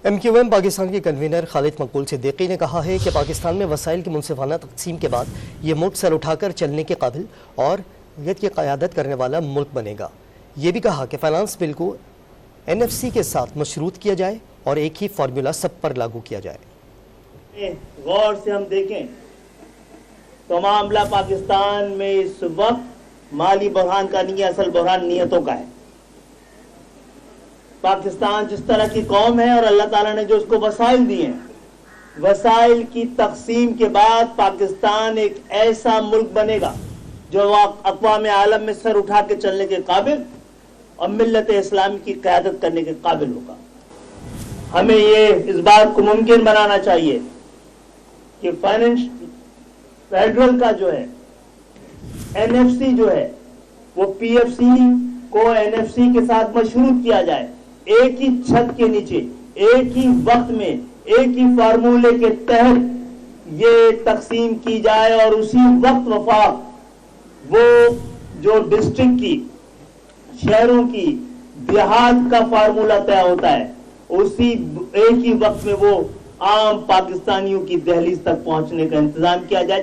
MQM Pakistan کے convener خالد مقبول صدیقی نے کہا ہے کہ پاکستان میں وسائل کی منصفانہ تقسیم کے بعد یہ ملک سر اٹھا کر چلنے کے قابل اور ملت کی قیادت کرنے والا ملک بنے گا۔ یہ بھی کہا کہ فائنانس بل کو NFC کے ساتھ مشروط کیا جائے اور ایک ہی فارمولا سب پر لاگو کیا جائے۔ غور سے ہم دیکھیں تو معاملہ پاکستان میں اس وقت مالی بحران کا نہیں ہے، اصل بحران نیتوں کا ہے۔ پاکستان جس طرح کی قوم ہے اور اللہ تعالیٰ نے جو اس کو وسائل دیے ہیں، وسائل کی تقسیم کے بعد پاکستان ایک ایسا ملک بنے گا جو اقوام عالم میں سر اٹھا کے چلنے کے قابل اور ملت اسلامی کی قیادت کرنے کے قابل ہوگا۔ ہمیں یہ اس بات کو ممکن بنانا چاہیے کہ فیڈرل کا جو ہے NFC جو ہے وہ PFC کو NFC کے ساتھ مشروط کیا جائے، ایک ہی چھت کے نیچے ایک ہی وقت میں ایک ہی فارمولے کے تحت یہ تقسیم کی جائے، اور اسی وقت وفاق وہ جو ڈسٹرکٹ کی، شہروں کی، دیہات کا فارمولہ طے ہوتا ہے، اسی ایک ہی وقت میں وہ عام پاکستانیوں کی دہلیز تک پہنچنے کا انتظام کیا جائے۔